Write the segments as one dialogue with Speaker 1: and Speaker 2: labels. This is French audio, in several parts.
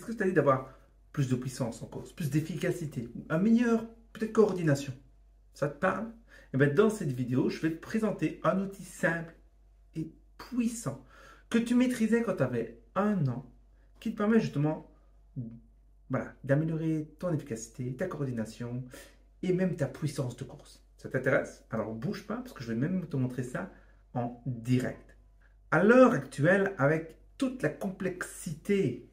Speaker 1: Qu'est-ce que ça dit d'avoir plus de puissance en course, plus d'efficacité, une meilleure peut-être coordination? Ça te parle? Et bien, dans cette vidéo, je vais te présenter un outil simple et puissant que tu maîtrisais quand tu avais 1 an, qui te permet justement d'améliorer ton efficacité, ta coordination et même ta puissance de course. Ça t'intéresse? Alors bouge pas parce que je vais même te montrer ça en direct. À l'heure actuelle, avec toute la complexité,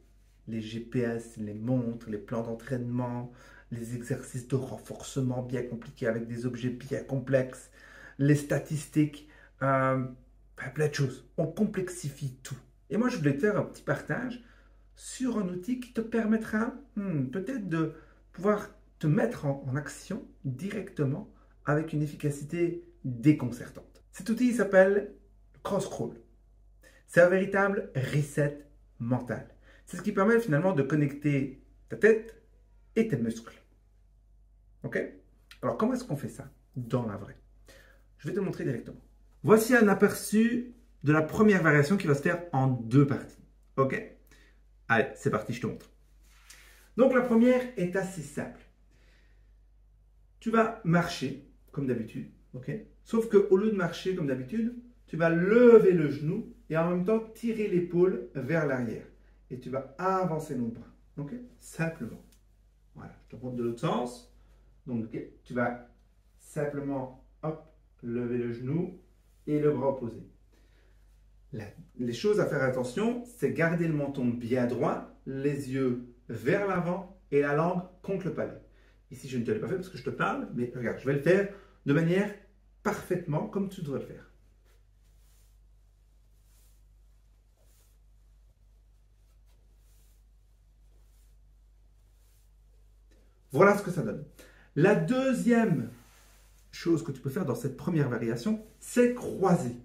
Speaker 1: les GPS, les montres, les plans d'entraînement, les exercices de renforcement bien compliqués avec des objets bien complexes, les statistiques, plein de choses. On complexifie tout. Et moi, je voulais te faire un petit partage sur un outil qui te permettra peut-être de pouvoir te mettre en action directement avec une efficacité déconcertante. Cet outil s'appelle CrossCrawl. C'est un véritable reset mental. C'est ce qui permet finalement de connecter ta tête et tes muscles. Ok? Alors comment est-ce qu'on fait ça dans la vraie? Je vais te montrer directement. Voici un aperçu de la première variation qui va se faire en 2 parties. Ok? Allez, c'est parti, je te montre. Donc la première est assez simple. Tu vas marcher comme d'habitude, ok? Sauf qu'au lieu de marcher comme d'habitude, tu vas lever le genou et en même temps tirer l'épaule vers l'arrière. Et tu vas avancer l'autre bras, ok? Simplement. Voilà, je te montre de l'autre sens. Donc, okay, tu vas simplement, hop, lever le genou et le bras opposé. Les choses à faire attention, c'est garder le menton bien droit, les yeux vers l'avant et la langue contre le palais. Ici, je ne te l'ai pas fait parce que je te parle, mais regarde, je vais le faire de manière parfaitement comme tu dois le faire. Voilà ce que ça donne. La deuxième chose que tu peux faire dans cette première variation, c'est croiser.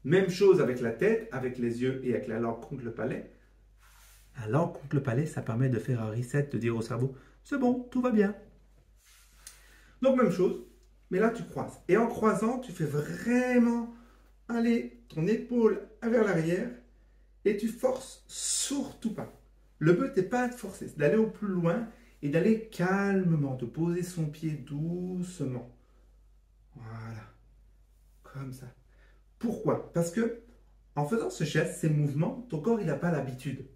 Speaker 1: Même chose avec la tête, avec les yeux et avec la langue contre le palais. La langue contre le palais, ça permet de faire un reset, de dire au cerveau, c'est bon, tout va bien. Donc même chose, mais là tu croises. Et en croisant, tu fais vraiment aller ton épaule vers l'arrière et tu forces surtout pas. Le but n'est pas de forcer, c'est d'aller au plus loin et d'aller calmement, de poser son pied doucement. Voilà, comme ça. Pourquoi? Parce que en faisant ce geste, ces mouvements, ton corps il n'a pas l'habitude.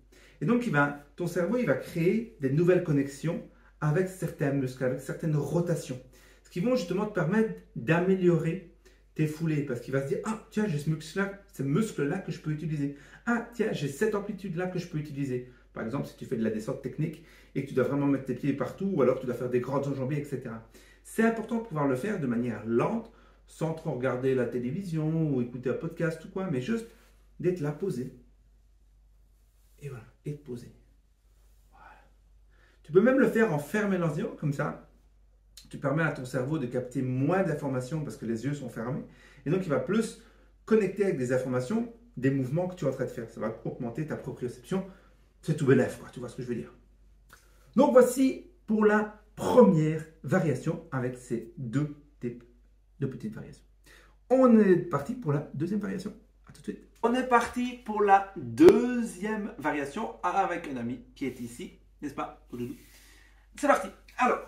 Speaker 1: Et donc ton cerveau il va créer des nouvelles connexions avec certains muscles, avec certaines rotations. Ce qui vont justement te permettre d'améliorer tes foulées. Parce qu'il va se dire, ah tiens, j'ai ce muscle-là que je peux utiliser. Ah tiens, j'ai cette amplitude-là que je peux utiliser. Par exemple, si tu fais de la descente technique et que tu dois vraiment mettre tes pieds partout, ou alors tu dois faire des grandes enjambées, etc. C'est important de pouvoir le faire de manière lente, sans trop regarder la télévision ou écouter un podcast ou quoi, mais juste d'être là posé. Et voilà, et de poser. Voilà. Tu peux même le faire en fermant les yeux, comme ça. Tu permets à ton cerveau de capter moins d'informations parce que les yeux sont fermés. Et donc, il va plus connecter avec des informations, des mouvements que tu es en train de faire. Ça va augmenter ta proprioception. C'est tout bénef, quoi. Tu vois ce que je veux dire. Donc, voici pour la première variation avec ces 2 types de petites variations. On est parti pour la deuxième variation. À tout de suite. On est parti pour la deuxième variation avec un ami qui est ici, n'est-ce pas? C'est parti. Alors,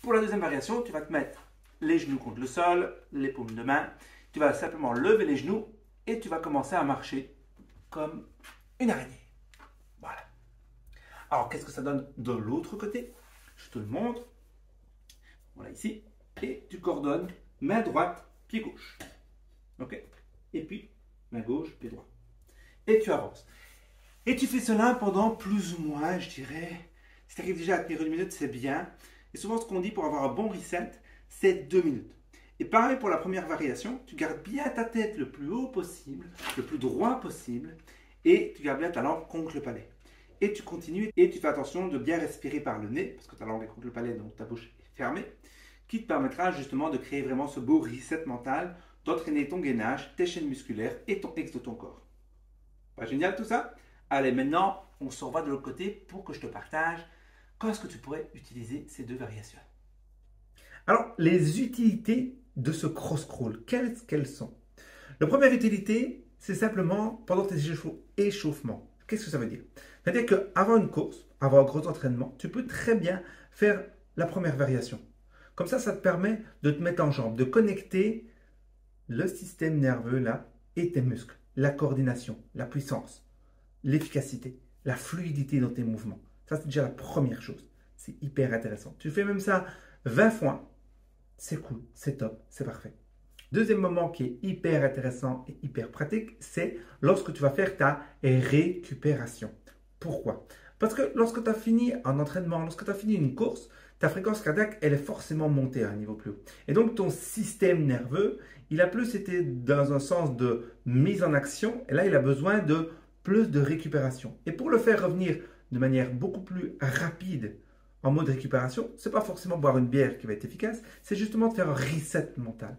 Speaker 1: pour la deuxième variation, tu vas te mettre les genoux contre le sol, les paumes de main. Tu vas simplement lever les genoux et tu vas commencer à marcher comme une araignée. Voilà. Alors, qu'est-ce que ça donne de l'autre côté? Je te le montre. Voilà ici. Et tu coordonnes main droite, pied gauche. Ok? Et puis, main gauche, pied droit. Et tu avances. Et tu fais cela pendant plus ou moins, je dirais, si tu arrives déjà à tenir 1 minute, c'est bien. Et souvent, ce qu'on dit pour avoir un bon reset, c'est 2 minutes. Et pareil pour la première variation, tu gardes bien ta tête le plus haut possible, le plus droit possible, et tu gardes bien ta langue contre le palais. Et tu continues, et tu fais attention de bien respirer par le nez, parce que ta langue est contre le palais, donc ta bouche est fermée, qui te permettra justement de créer vraiment ce beau reset mental, d'entraîner ton gainage, tes chaînes musculaires et ton ex de ton corps. Pas génial tout ça? Allez, maintenant, on s'en va de l'autre côté pour que je te partage comment est-ce que tu pourrais utiliser ces 2 variations. Alors, les utilités de ce cross-crawl, quelles sont? La première utilité, c'est simplement pendant tes échauffements. Qu'est-ce que ça veut dire? C'est-à-dire qu'avant une course, avant un gros entraînement, tu peux très bien faire la première variation. Comme ça te permet de te mettre en jambe, de connecter le système nerveux là et tes muscles, la coordination, la puissance, l'efficacité, la fluidité dans tes mouvements. Ça, c'est déjà la première chose. C'est hyper intéressant. Tu fais même ça 20 fois, c'est cool, c'est top, c'est parfait. Deuxième moment qui est hyper intéressant et hyper pratique, c'est lorsque tu vas faire ta récupération. Pourquoi? Parce que lorsque tu as fini un entraînement, lorsque tu as fini une course, ta fréquence cardiaque, elle est forcément montée à un niveau plus haut. Et donc ton système nerveux, il a plus été dans un sens de mise en action, et là il a besoin de plus de récupération. Et pour le faire revenir de manière beaucoup plus rapide en mode récupération, ce n'est pas forcément boire une bière qui va être efficace, c'est justement de faire un reset mental.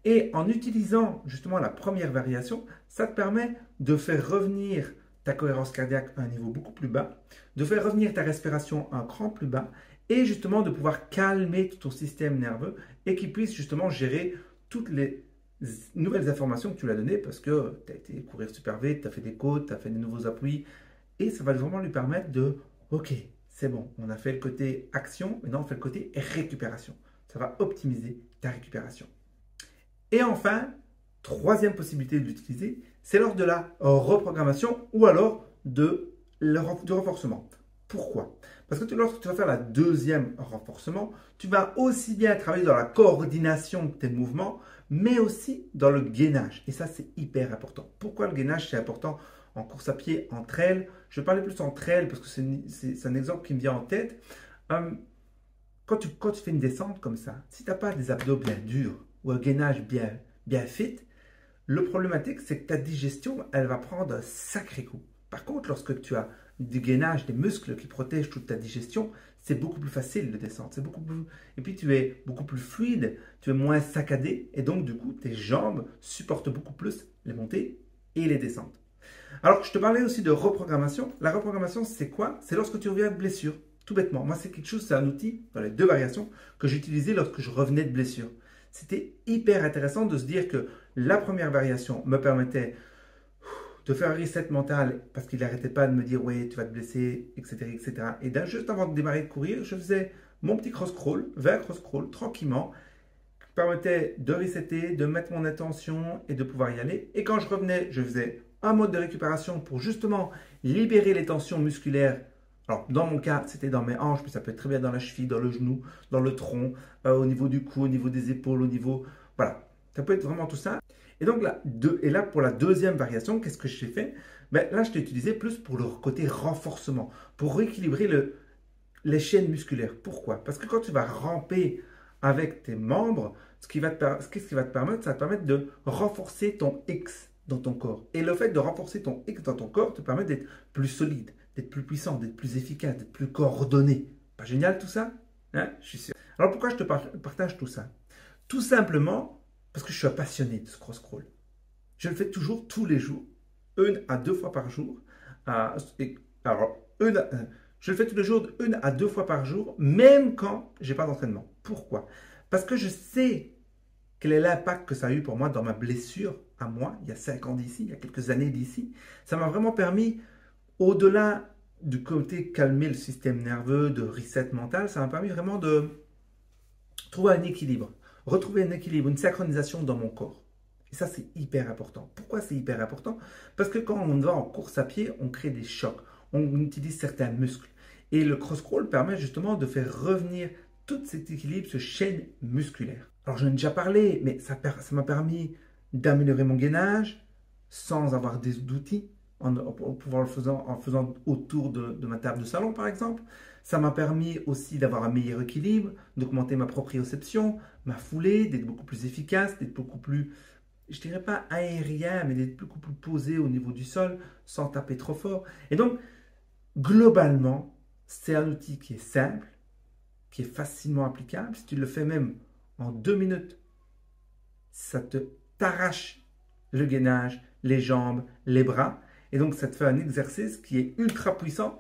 Speaker 1: Et en utilisant justement la première variation, ça te permet de faire revenir ta cohérence cardiaque à un niveau beaucoup plus bas, de faire revenir ta respiration à un cran plus bas et justement de pouvoir calmer tout ton système nerveux et qu'il puisse justement gérer toutes les nouvelles informations que tu lui as données parce que tu as été courir super vite, tu as fait des côtes, tu as fait des nouveaux appuis et ça va vraiment lui permettre de ok, c'est bon, on a fait le côté action, maintenant on fait le côté récupération. Ça va optimiser ta récupération. Et enfin, troisième possibilité de l'utiliser, c'est lors de la reprogrammation ou alors du renforcement. Pourquoi? Parce que lorsque tu vas faire la deuxième renforcement, tu vas aussi bien travailler dans la coordination de tes mouvements, mais aussi dans le gainage. Et ça, c'est hyper important. Pourquoi le gainage, c'est important en course à pied, en trail? Je vais parler plus en trail parce que c'est un exemple qui me vient en tête. Quand tu fais une descente comme ça, si tu n'as pas des abdos bien durs ou un gainage bien fit, le problématique, c'est que ta digestion, elle va prendre un sacré coup. Par contre, lorsque tu as du gainage, des muscles qui protègent toute ta digestion, c'est beaucoup plus facile de descendre. Et puis, tu es beaucoup plus fluide, tu es moins saccadé. Et donc, du coup, tes jambes supportent beaucoup plus les montées et les descentes. Alors, je te parlais aussi de reprogrammation. La reprogrammation, c'est quoi? C'est lorsque tu reviens de blessure. Tout bêtement. Moi, c'est quelque chose, c'est un outil, dans les deux variations, que j'utilisais lorsque je revenais de blessure. C'était hyper intéressant de se dire que la première variation me permettait de faire un reset mental parce qu'il n'arrêtait pas de me dire ouais, tu vas te blesser, etc. etc. Et juste avant de démarrer de courir, je faisais mon petit cross-crawl, vers cross-crawl, tranquillement, qui permettait de resetter, de mettre mon attention et de pouvoir y aller. Et quand je revenais, je faisais un mode de récupération pour justement libérer les tensions musculaires. Alors, dans mon cas, c'était dans mes hanches, mais ça peut être très bien dans la cheville, dans le genou, dans le tronc, au niveau du cou, au niveau des épaules, au niveau... Voilà, ça peut être vraiment tout ça. Et donc, là, pour la deuxième variation, qu'est-ce que j'ai fait? Là, je l'ai utilisé plus pour le côté renforcement, pour rééquilibrer les chaînes musculaires. Pourquoi? Parce que quand tu vas ramper avec tes membres, qu'est-ce qui va te permettre? Ça va te permettre de renforcer ton X dans ton corps. Et le fait de renforcer ton X dans ton corps te permet d'être plus solide, d'être plus puissant, d'être plus efficace, d'être plus coordonné. Pas génial tout ça? Hein? Je suis sûr. Alors pourquoi je te partage tout ça? Tout simplement parce que je suis un passionné de ce cross-crawl. Je le fais toujours, tous les jours, 1 à 2 fois par jour. Je le fais tous les jours, 1 à 2 fois par jour, même quand je n'ai pas d'entraînement. Pourquoi? Parce que je sais quel est l'impact que ça a eu pour moi dans ma blessure à moi, il y a 5 ans d'ici, il y a quelques années d'ici. Ça m'a vraiment permis, au-delà du côté calmer le système nerveux, de reset mental, ça m'a permis vraiment de trouver un équilibre, retrouver un équilibre, une synchronisation dans mon corps. Et ça, c'est hyper important. Pourquoi c'est hyper important? Parce que quand on va en course à pied, on crée des chocs, on utilise certains muscles. Et le cross-crawl permet justement de faire revenir tout cet équilibre, ce chaîne musculaire. Alors, j'en ai déjà parlé, mais ça m'a permis d'améliorer mon gainage sans avoir d'outils, en faisant autour de ma table de salon, par exemple. Ça m'a permis aussi d'avoir un meilleur équilibre, d'augmenter ma proprioception, ma foulée, d'être beaucoup plus efficace, d'être beaucoup plus, je dirais pas aérien, mais d'être beaucoup plus posé au niveau du sol, sans taper trop fort. Et donc, globalement, c'est un outil qui est simple, qui est facilement applicable. Si tu le fais même en 2 minutes, ça t'arrache le gainage, les jambes, les bras. Et donc, ça te fait un exercice qui est ultra puissant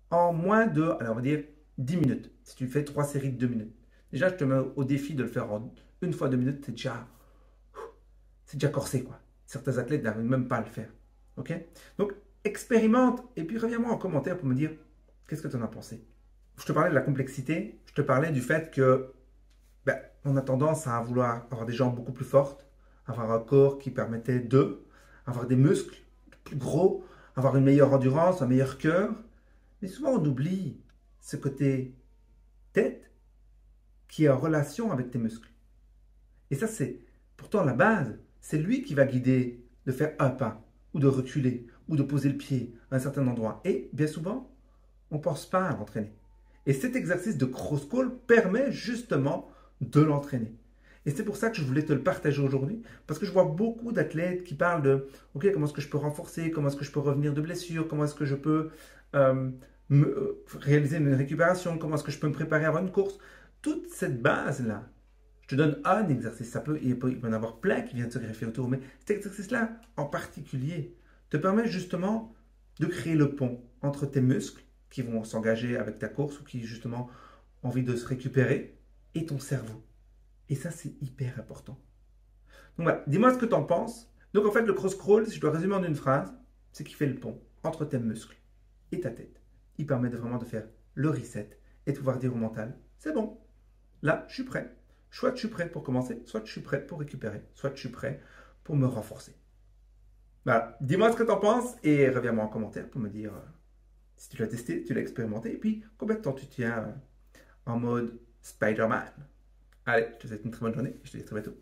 Speaker 1: en moins de, alors on va dire, 10 minutes. Si tu fais 3 séries de 2 minutes. Déjà, je te mets au défi de le faire en 1 fois 2 minutes. C'est déjà corsé, quoi. Certains athlètes n'arrivent même pas à le faire. Ok? Donc, expérimente et puis reviens-moi en commentaire pour me dire qu'est-ce que tu en as pensé. Je te parlais de la complexité, je te parlais du fait que on a tendance à vouloir avoir des jambes beaucoup plus fortes, avoir un corps qui permettait avoir des muscles plus gros, avoir une meilleure endurance, un meilleur cœur. Mais souvent on oublie ce côté tête qui est en relation avec tes muscles. Et ça c'est pourtant la base. C'est lui qui va guider de faire un pas, ou de reculer, ou de poser le pied à un certain endroit. Et bien souvent, on ne pense pas à l'entraîner. Et cet exercice de cross crawl permet justement de l'entraîner. Et c'est pour ça que je voulais te le partager aujourd'hui, parce que je vois beaucoup d'athlètes qui parlent de ok, comment est-ce que je peux renforcer, comment est-ce que je peux revenir de blessure, comment est-ce que je peux réaliser une récupération, comment est-ce que je peux me préparer avant une course. Toute cette base-là, je te donne un exercice, il peut y en avoir plein qui viennent se greffer autour, mais cet exercice-là en particulier te permet justement de créer le pont entre tes muscles qui vont s'engager avec ta course ou qui justement ont envie de se récupérer et ton cerveau. Et ça, c'est hyper important. Donc voilà, dis-moi ce que tu en penses. Donc en fait, le cross-crawl, si je dois résumer en une phrase, c'est qu'il fait le pont entre tes muscles et ta tête. Il permet vraiment de faire le reset et de pouvoir dire au mental, c'est bon, là, je suis prêt. Soit je suis prêt pour commencer, soit je suis prêt pour récupérer, soit je suis prêt pour me renforcer. Voilà, dis-moi ce que tu en penses et reviens-moi en commentaire pour me dire si tu l'as testé, tu l'as expérimenté et puis combien de temps tu tiens en mode Spider-Man. Allez, je te souhaite une très bonne journée et je te dis à très bientôt.